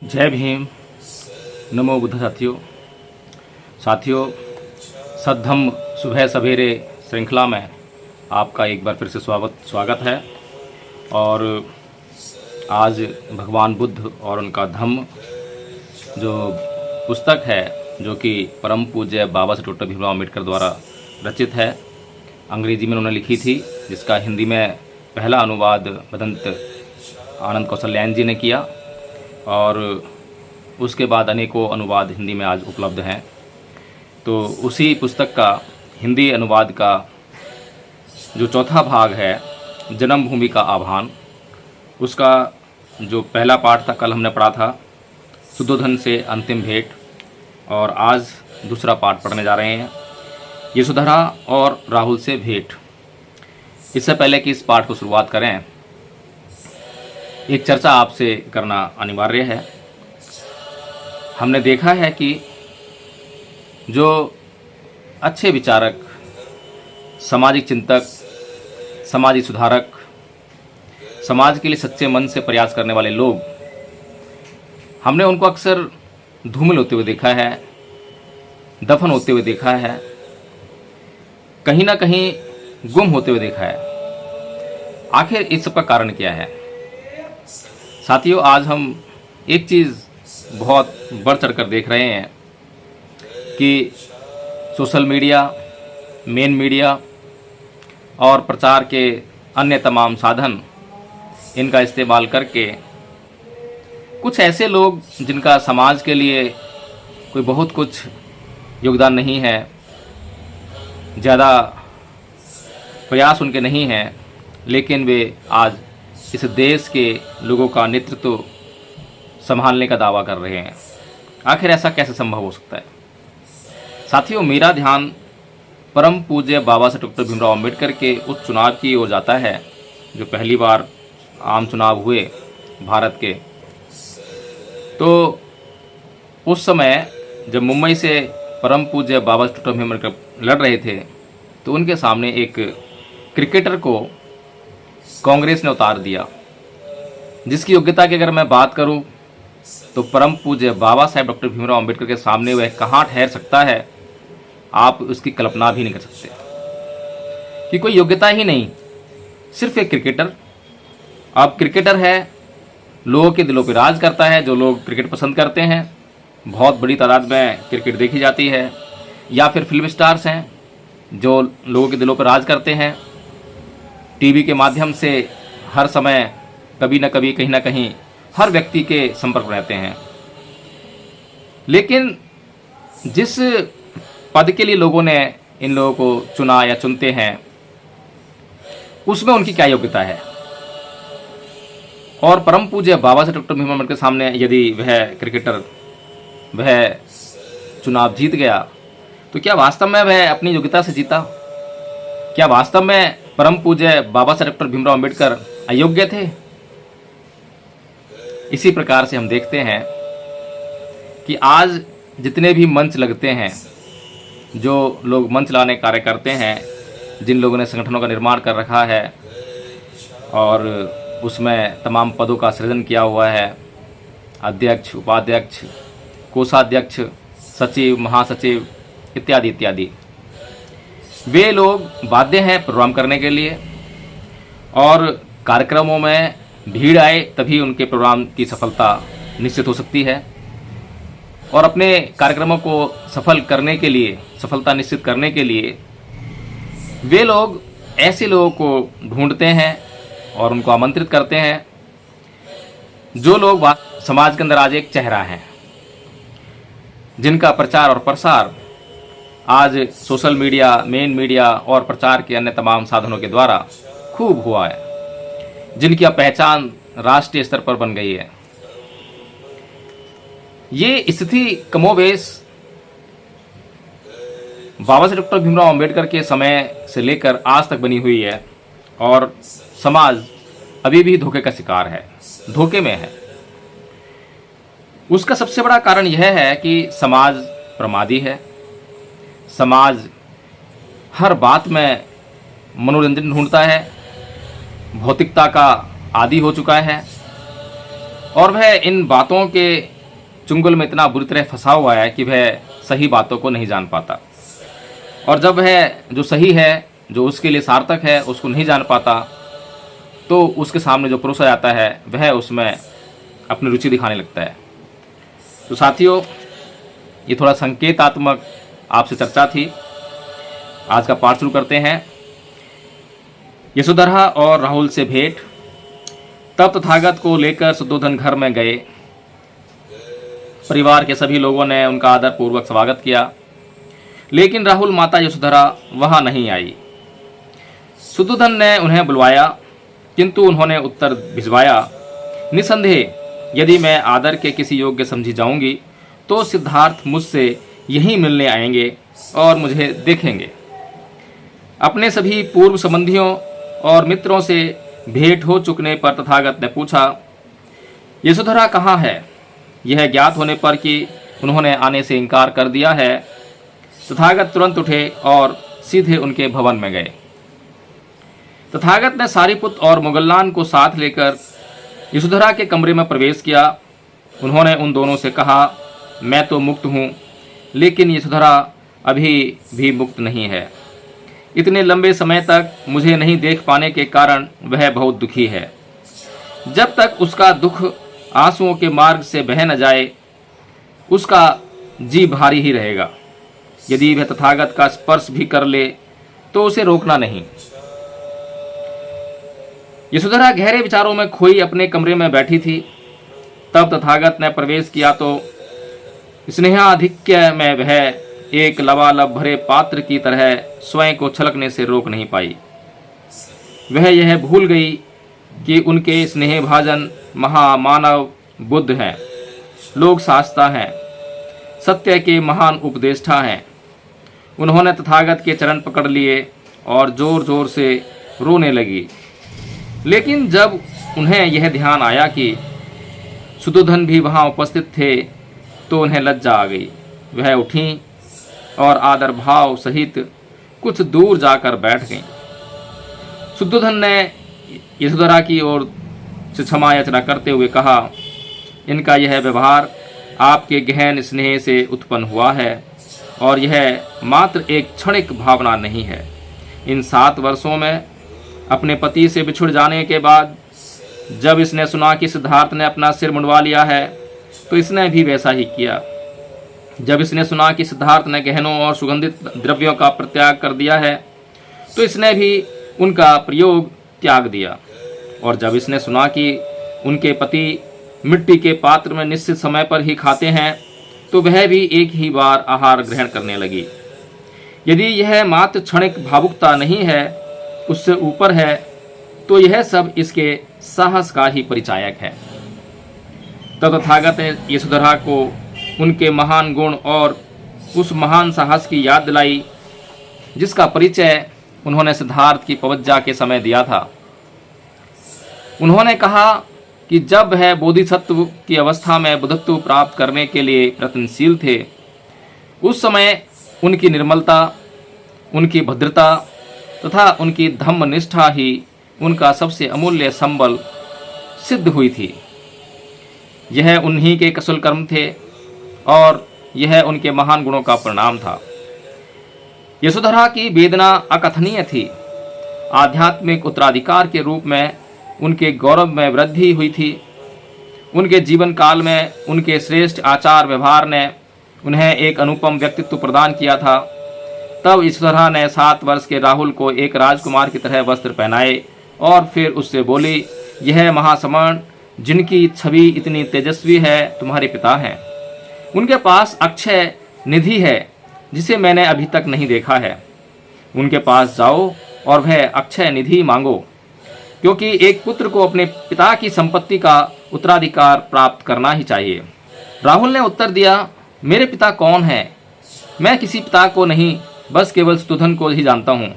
जय भीम। नमो बुद्ध। साथियों, सद्धम्म सुबह सवेरे श्रृंखला में आपका एक बार फिर से स्वागत है। और आज भगवान बुद्ध और उनका धम्म जो पुस्तक है, जो कि परम पूज्य बाबा साहेब डॉक्टर भीमराव अम्बेडकर द्वारा रचित है, अंग्रेजी में उन्होंने लिखी थी, जिसका हिंदी में पहला अनुवाद भदंत आनंद कौशल्यान जी ने किया और उसके बाद अनेकों अनुवाद हिंदी में आज उपलब्ध हैं। तो उसी पुस्तक का हिंदी अनुवाद का जो चौथा भाग है, जन्मभूमि का आह्वान, उसका जो पहला पाठ था कल हमने पढ़ा था, शुद्धोधन से अंतिम भेंट, और आज दूसरा पाठ पढ़ने जा रहे हैं, यशोधरा और राहुल से भेंट। इससे पहले कि इस पाठ को शुरुआत करें, एक चर्चा आपसे करना अनिवार्य है। हमने देखा है कि जो अच्छे विचारक, सामाजिक चिंतक, समाजी सुधारक, समाज के लिए सच्चे मन से प्रयास करने वाले लोग, हमने उनको अक्सर धूमिल होते हुए देखा है, दफन होते हुए देखा है, कहीं ना कहीं गुम होते हुए देखा है। आखिर इस सब का कारण क्या है? साथियों, आज हम एक चीज़ बहुत बढ़ चढ़ कर देख रहे हैं कि सोशल मीडिया, मेन मीडिया और प्रचार के अन्य तमाम साधन, इनका इस्तेमाल करके कुछ ऐसे लोग जिनका समाज के लिए कोई बहुत कुछ योगदान नहीं है, ज़्यादा प्रयास उनके नहीं हैं, लेकिन वे आज इस देश के लोगों का नेतृत्व संभालने का दावा कर रहे हैं। आखिर ऐसा कैसे संभव हो सकता है? साथियों, मेरा ध्यान परम पूज्य बाबा साहेब डॉक्टर भीमराव अम्बेडकर के उस चुनाव की ओर जाता है जो पहली बार आम चुनाव हुए भारत के। तो उस समय जब मुंबई से परम पूज्य बाबा साहेब डॉक्टर भीमराव अम्बेडकर लड़ रहे थे, तो उनके सामने एक क्रिकेटर को कांग्रेस ने उतार दिया, जिसकी योग्यता की अगर मैं बात करूं तो परम पूज्य बाबा साहेब डॉक्टर भीमराव अम्बेडकर के सामने वह कहाँ ठहर सकता है, आप उसकी कल्पना भी नहीं कर सकते। कि कोई योग्यता ही नहीं, सिर्फ एक क्रिकेटर। अब क्रिकेटर है, लोगों के दिलों पर राज करता है। जो लोग क्रिकेट पसंद करते हैं, बहुत बड़ी तादाद में क्रिकेट देखी जाती है, या फिर फिल्म स्टार्स हैं जो लोगों के दिलों पर राज करते हैं, टीवी के माध्यम से हर समय कभी न कभी, कहीं ना कहीं हर व्यक्ति के संपर्क में रहते हैं। लेकिन जिस पद के लिए लोगों ने इन लोगों को चुना या चुनते हैं, उसमें उनकी क्या योग्यता है? और परम पूज्य बाबा साहेब डॉक्टर भीमराव अम्बेडकर के सामने यदि वह क्रिकेटर वह चुनाव जीत गया, तो क्या वास्तव में वह अपनी योग्यता से जीता? क्या वास्तव में परम पूज्य बाबा साहेब डॉक्टर भीमराव अम्बेडकर अयोग्य थे? इसी प्रकार से हम देखते हैं कि आज जितने भी मंच लगते हैं, जो लोग मंच लाने कार्य करते हैं, जिन लोगों ने संगठनों का निर्माण कर रखा है और उसमें तमाम पदों का सृजन किया हुआ है, अध्यक्ष, उपाध्यक्ष, कोषाध्यक्ष, सचिव, महासचिव इत्यादि इत्यादि, वे लोग बाध्य हैं प्रोग्राम करने के लिए, और कार्यक्रमों में भीड़ आए तभी उनके प्रोग्राम की सफलता निश्चित हो सकती है। और अपने कार्यक्रमों को सफल करने के लिए, सफलता निश्चित करने के लिए, वे लोग ऐसे लोगों को ढूंढते हैं और उनको आमंत्रित करते हैं, जो लोग समाज के अंदर आज एक चेहरा हैं, जिनका प्रचार और प्रसार आज सोशल मीडिया, मेन मीडिया और प्रचार के अन्य तमाम साधनों के द्वारा खूब हुआ है, जिनकी अब पहचान राष्ट्रीय स्तर पर बन गई है। ये स्थिति कमोबेश बाबा साहेब डॉक्टर भीमराव अम्बेडकर के समय से लेकर आज तक बनी हुई है, और समाज अभी भी धोखे का शिकार है, धोखे में है। उसका सबसे बड़ा कारण यह है कि समाज प्रमादी है। समाज हर बात में मनोरंजन ढूंढता है, भौतिकता का आदी हो चुका है, और वह इन बातों के चुंगल में इतना बुरी तरह फंसा हुआ है कि वह सही बातों को नहीं जान पाता, और जब वह जो सही है, जो उसके लिए सार्थक है, उसको नहीं जान पाता, तो उसके सामने जो परोसा जाता है वह उसमें अपनी रुचि दिखाने लगता है। तो साथियों, ये थोड़ा संकेतात्मक आपसे चर्चा थी। आज का पाठ शुरू करते हैं। यशोधरा और राहुल से भेंट। तब तथागत को लेकर शुद्धोधन घर में गए। परिवार के सभी लोगों ने उनका आदर पूर्वक स्वागत किया, लेकिन राहुल माता यशोधरा वहां नहीं आई। शुद्धोधन ने उन्हें बुलवाया, किंतु उन्होंने उत्तर भिजवाया, निसंदेह यदि मैं आदर के किसी योग्य समझी जाऊंगी तो सिद्धार्थ मुझसे यहीं मिलने आएंगे और मुझे देखेंगे। अपने सभी पूर्व संबंधियों और मित्रों से भेंट हो चुकने पर तथागत ने पूछा, यशोधरा कहाँ है? यह ज्ञात होने पर कि उन्होंने आने से इनकार कर दिया है, तथागत तुरंत उठे और सीधे उनके भवन में गए। तथागत ने सारिपुत्र और मोगल्लान को साथ लेकर यशोधरा के कमरे में प्रवेश किया। उन्होंने उन दोनों से कहा, मैं तो मुक्त हूँ, लेकिन यशोधरा अभी भी मुक्त नहीं है। इतने लंबे समय तक मुझे नहीं देख पाने के कारण वह बहुत दुखी है। जब तक उसका दुख आंसुओं के मार्ग से बह न जाए, उसका जी भारी ही रहेगा। यदि वह तथागत का स्पर्श भी कर ले तो उसे रोकना नहीं। यशोधरा गहरे विचारों में खोई अपने कमरे में बैठी थी। तब तथागत ने प्रवेश किया तो स्नेहाधिक्य में वह एक लबालब भरे पात्र की तरह स्वयं को छलकने से रोक नहीं पाई। वह यह भूल गई कि उनके स्नेहभाजन महामानव बुद्ध हैं, लोक शास्ता हैं, सत्य के महान उपदेष्टा हैं। उन्होंने तथागत के चरण पकड़ लिए और जोर जोर से रोने लगी। लेकिन जब उन्हें यह ध्यान आया कि शुद्धोधन भी वहां उपस्थित थे तो उन्हें लज्जा आ गई। वह उठी और आदर भाव सहित कुछ दूर जाकर बैठ गईं। शुद्धोधन ने यशोधरा की ओर से क्षमा याचना करते हुए कहा, इनका यह व्यवहार आपके गहन स्नेह से उत्पन्न हुआ है और यह मात्र एक क्षणिक भावना नहीं है। इन 7 वर्षों में अपने पति से बिछुड़ जाने के बाद जब इसने सुना कि सिद्धार्थ ने अपना सिर मुंडवा लिया है तो इसने भी वैसा ही किया। जब इसने सुना कि सिद्धार्थ ने गहनों और सुगंधित द्रव्यों का परित्याग कर दिया है तो इसने भी उनका प्रयोग त्याग दिया। और जब इसने सुना कि उनके पति मिट्टी के पात्र में निश्चित समय पर ही खाते हैं तो वह भी एक ही बार आहार ग्रहण करने लगी। यदि यह मात्र क्षणिक भावुकता नहीं है, उससे ऊपर है, तो यह सब इसके साहस का ही परिचायक है। तब तथागत ने यशोधरा को उनके महान गुण और उस महान साहस की याद दिलाई जिसका परिचय उन्होंने सिद्धार्थ की पवज्जा के समय दिया था। उन्होंने कहा कि जब वह बोधिसत्व की अवस्था में बुद्धत्व प्राप्त करने के लिए प्रयत्नशील थे, उस समय उनकी निर्मलता, उनकी भद्रता तथा उनकी धम्मनिष्ठा ही उनका सबसे अमूल्य संबल सिद्ध हुई थी। यह उन्हीं के कुशल कर्म थे और यह उनके महान गुणों का परिणाम था। यशोधरा की वेदना अकथनीय थी। आध्यात्मिक उत्तराधिकार के रूप में उनके गौरव में वृद्धि हुई थी। उनके जीवन काल में उनके श्रेष्ठ आचार व्यवहार ने उन्हें एक अनुपम व्यक्तित्व प्रदान किया था। तब यशोधरा ने 7 वर्ष के राहुल को एक राजकुमार की तरह वस्त्र पहनाए और फिर उससे बोली, यह महासमण जिनकी छवि इतनी तेजस्वी है तुम्हारे पिता हैं। उनके पास अक्षय निधि है जिसे मैंने अभी तक नहीं देखा है। उनके पास जाओ और वह अक्षय निधि मांगो, क्योंकि एक पुत्र को अपने पिता की संपत्ति का उत्तराधिकार प्राप्त करना ही चाहिए। राहुल ने उत्तर दिया, मेरे पिता कौन हैं? मैं किसी पिता को नहीं, बस केवल शुद्धोधन को ही जानता हूँ।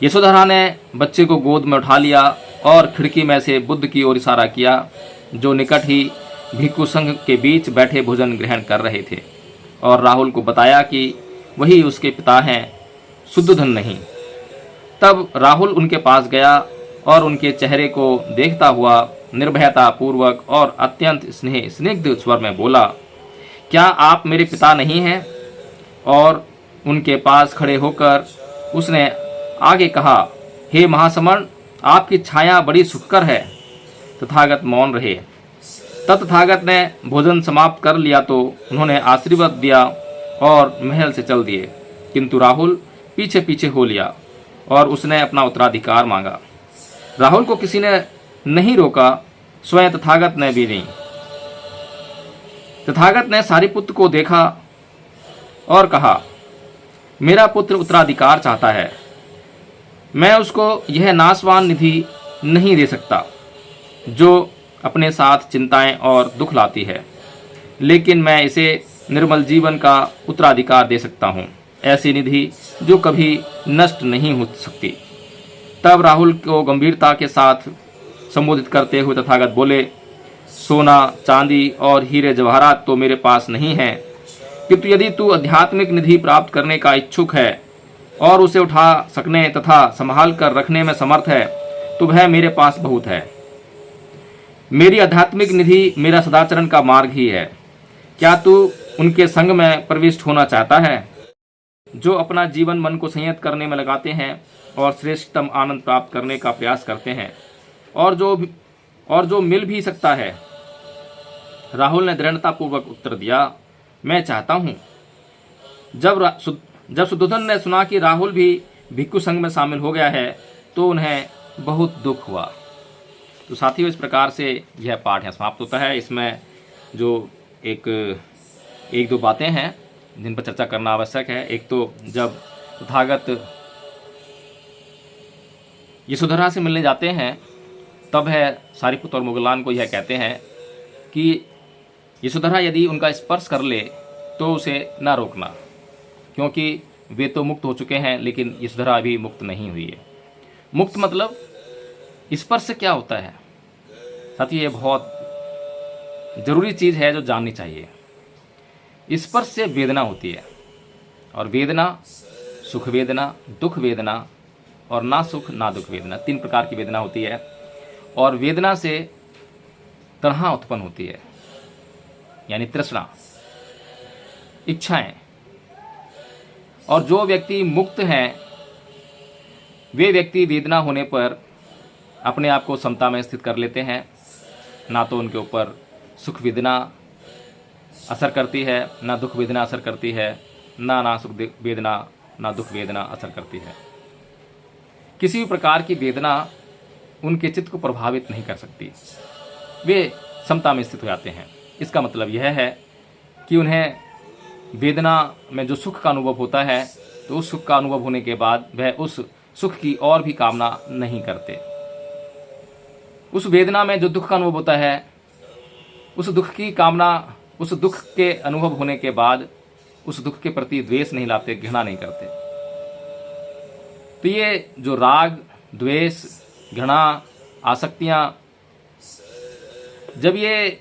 यशोधरा ने बच्चे को गोद में उठा लिया और खिड़की में से बुद्ध की ओर इशारा किया, जो निकट ही भिक्षु संघ के बीच बैठे भोजन ग्रहण कर रहे थे, और राहुल को बताया कि वही उसके पिता हैं, शुद्धोधन नहीं। तब राहुल उनके पास गया और उनके चेहरे को देखता हुआ निर्भयता पूर्वक और अत्यंत स्निग्ध स्वर में बोला, क्या आप मेरे पिता नहीं हैं? और उनके पास खड़े होकर उसने आगे कहा, हे महासमण, आपकी छाया बड़ी सुखकर है। तथागत मौन रहे। तब तथागत ने भोजन समाप्त कर लिया तो उन्होंने आशीर्वाद दिया और महल से चल दिए, किंतु राहुल पीछे पीछे हो लिया और उसने अपना उत्तराधिकार मांगा। राहुल को किसी ने नहीं रोका, स्वयं तथागत ने भी नहीं। तथागत ने सारिपुत्र को देखा और कहा, मेरा पुत्र उत्तराधिकार चाहता है। मैं उसको यह नाशवान निधि नहीं दे सकता जो अपने साथ चिंताएं और दुख लाती है, लेकिन मैं इसे निर्मल जीवन का उत्तराधिकार दे सकता हूँ, ऐसी निधि जो कभी नष्ट नहीं हो सकती। तब राहुल को गंभीरता के साथ संबोधित करते हुए तथागत बोले, सोना चांदी और हीरे जवाहरात तो मेरे पास नहीं है, किंतु यदि तू आध्यात्मिक निधि प्राप्त करने का इच्छुक है और उसे उठा सकने तथा संभाल कर रखने में समर्थ है तो वह मेरे पास बहुत है। मेरी आध्यात्मिक निधि मेरा सदाचरण का मार्ग ही है। क्या तू उनके संग में प्रविष्ट होना चाहता है जो अपना जीवन मन को संयत करने में लगाते हैं और श्रेष्ठतम आनंद प्राप्त करने का प्रयास करते हैं, और जो मिल भी सकता है? राहुल ने दृढ़तापूर्वक उत्तर दिया, मैं चाहता हूँ। जब सुद्धोधन ने सुना कि राहुल भी भिक्षु संघ में शामिल हो गया है तो उन्हें बहुत दुख हुआ। तो साथियों, इस प्रकार से यह पाठ यहाँ समाप्त होता है। इसमें जो एक दो बातें हैं जिन पर चर्चा करना आवश्यक है। एक तो जब तथागत यशोधरा से मिलने जाते हैं तब है सारिपुत्र और मुगलान को यह कहते हैं कि यशोधरा यदि उनका स्पर्श कर ले तो उसे न रोकना, क्योंकि वे तो मुक्त हो चुके हैं लेकिन यशोधरा अभी मुक्त नहीं हुई है। मुक्त मतलब स्पर्श से क्या होता है साथियों, ये बहुत जरूरी चीज़ है जो जाननी चाहिए। स्पर्श से वेदना होती है, और वेदना सुख वेदना, दुख वेदना और ना सुख ना दुख वेदना, 3 प्रकार की वेदना होती है। और वेदना से तृष्णा उत्पन्न होती है, यानी तृष्णा, इच्छाएं। और जो व्यक्ति मुक्त हैं वे व्यक्ति वेदना होने पर अपने आप को समता में स्थित कर लेते हैं। ना तो उनके ऊपर सुख वेदना असर करती है, ना दुख वेदना असर करती है, ना सुख वेदना ना दुख वेदना असर करती है। किसी भी प्रकार की वेदना उनके चित्त को प्रभावित नहीं कर सकती, वे समता में स्थित हो जाते हैं। इसका मतलब यह है कि उन्हें वेदना में जो सुख का अनुभव होता है तो उस सुख का अनुभव होने के बाद वह उस सुख की और भी कामना नहीं करते। उस वेदना में जो दुख का अनुभव होता है उस दुख की कामना, उस दुख के अनुभव होने के बाद उस दुख के प्रति द्वेष नहीं लाते, घृणा नहीं करते। तो ये जो राग, द्वेष, घृणा, आसक्तियां जब ये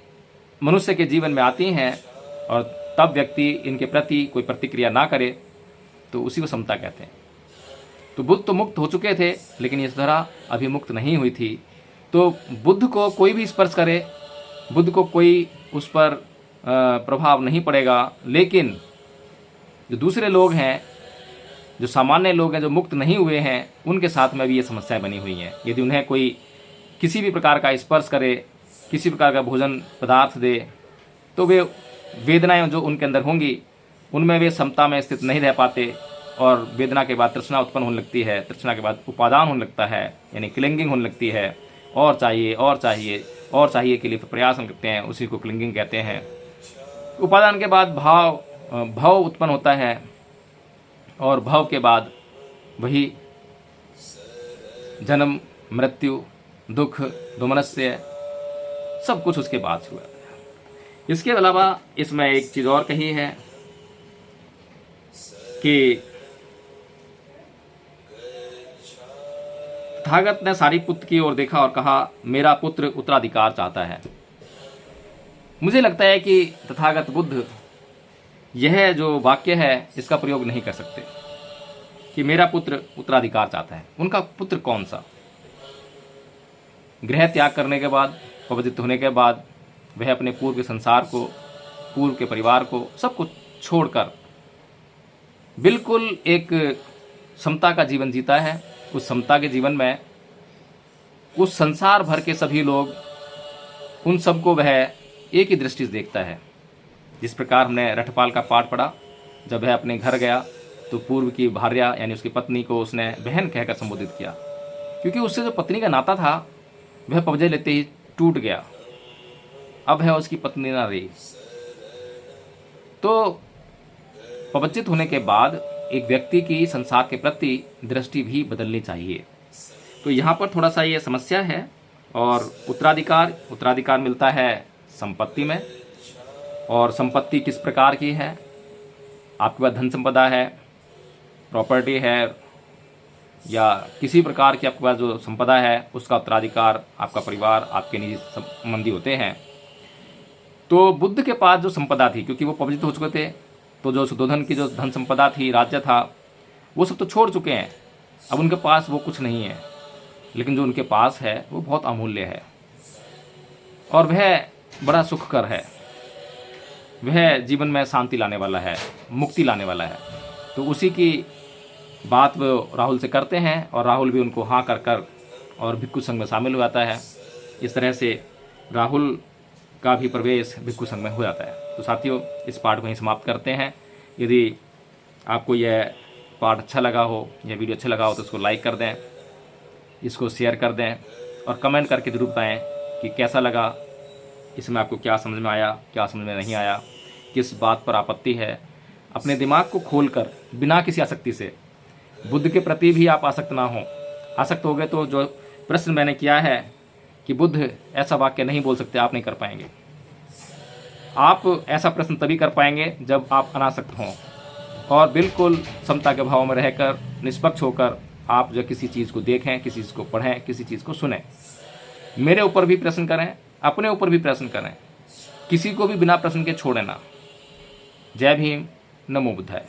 मनुष्य के जीवन में आती हैं और तब व्यक्ति इनके प्रति कोई प्रतिक्रिया ना करे तो उसी को समता कहते हैं। तो बुद्ध तो मुक्त हो चुके थे लेकिन यशोधरा अभी मुक्त नहीं हुई थी। तो बुद्ध को कोई भी स्पर्श करे, बुद्ध को कोई उस पर प्रभाव नहीं पड़ेगा, लेकिन जो दूसरे लोग हैं, जो सामान्य लोग हैं, जो मुक्त नहीं हुए हैं, उनके साथ में भी ये समस्याएं बनी हुई हैं। यदि उन्हें कोई किसी भी प्रकार का स्पर्श करे, किसी प्रकार का भोजन पदार्थ दे, तो वे वेदनाएं जो उनके अंदर होंगी उनमें वे समता में स्थित नहीं रह पाते और वेदना के बाद तृष्णा उत्पन्न होने लगती है, तृष्णा के बाद उपादान होने लगता है, यानी क्लिंगिंग होने लगती है। और चाहिए और चाहिए और चाहिए के लिए प्रयास हम करते हैं, उसी को क्लिंगिंग कहते हैं। उपादान के बाद भाव उत्पन्न होता है और भाव के बाद वही जन्म, मृत्यु, दुख, दोमनस्य, सब कुछ उसके बाद शुरू होता है। इसके अलावा इसमें एक चीज़ और कही है कि तथागत ने सारिपुत्र की ओर देखा और कहा, मेरा पुत्र उत्तराधिकार चाहता है। मुझे लगता है कि तथागत बुद्ध यह जो वाक्य है इसका प्रयोग नहीं कर सकते कि मेरा पुत्र उत्तराधिकार चाहता है। उनका पुत्र कौन सा? गृह त्याग करने के बाद पवित्र होने के बाद वह अपने पूर्व के संसार को, पूर्व के परिवार को, सब कुछ छोड़कर बिल्कुल एक समता का जीवन जीता है। उस समता के जीवन में उस संसार भर के सभी लोग, उन सबको वह एक ही दृष्टि से देखता है। जिस प्रकार हमने रठपाल का पाठ पढ़ा, जब वह अपने घर गया तो पूर्व की भार्या यानी उसकी पत्नी को उसने बहन कहकर संबोधित किया, क्योंकि उससे जो पत्नी का नाता था वह पवजे लेते ही टूट गया। अब है उसकी पत्नी ना रही। तो पवित्रित होने के बाद एक व्यक्ति की संसार के प्रति दृष्टि भी बदलनी चाहिए। तो यहाँ पर थोड़ा सा ये समस्या है। और उत्तराधिकार मिलता है संपत्ति में। और संपत्ति किस प्रकार की है? आपके पास धन संपदा है, प्रॉपर्टी है, या किसी प्रकार की आपके पास जो संपदा है उसका उत्तराधिकार आपका परिवार, आपके निजी संबंधी होते हैं। तो बुद्ध के पास जो संपदा थी, क्योंकि वो पवित्र हो चुके थे, तो जो सुद्धोधन की जो धन संपदा थी, राज्य था, वो सब तो छोड़ चुके हैं। अब उनके पास वो कुछ नहीं है, लेकिन जो उनके पास है वो बहुत अमूल्य है और वह बड़ा सुखकर है। वह जीवन में शांति लाने वाला है, मुक्ति लाने वाला है। तो उसी की बात वो राहुल से करते हैं और राहुल भी उनको हाँ कर और भिक्षु संघ में शामिल हो जाता है। इस तरह से राहुल का भी प्रवेश भिक्षु संघ में हो जाता है। तो साथियों, इस पाठ को यहीं समाप्त करते हैं। यदि आपको यह पाठ अच्छा लगा हो, यह वीडियो अच्छा लगा हो, तो इसको लाइक कर दें, इसको शेयर कर दें और कमेंट करके ज़रूर बताएं कि कैसा लगा, इसमें आपको क्या समझ में आया, क्या समझ में नहीं आया, किस बात पर आपत्ति है। अपने दिमाग को खोलकर बिना किसी आसक्ति से बुद्ध के प्रति भी आप आसक्त ना हो। आसक्त हो गए तो जो प्रश्न मैंने किया है कि बुद्ध ऐसा वाक्य नहीं बोल सकते, आप नहीं कर पाएंगे। आप ऐसा प्रश्न तभी कर पाएंगे जब आप अनासक्त हों और बिल्कुल समता के भाव में रहकर, निष्पक्ष होकर आप जो किसी चीज़ को देखें, किसी चीज़ को पढ़ें, किसी चीज़ को सुनें। मेरे ऊपर भी प्रश्न करें, अपने ऊपर भी प्रश्न करें, किसी को भी बिना प्रश्न के छोड़े ना। जय भीम, नमो बुद्धाय।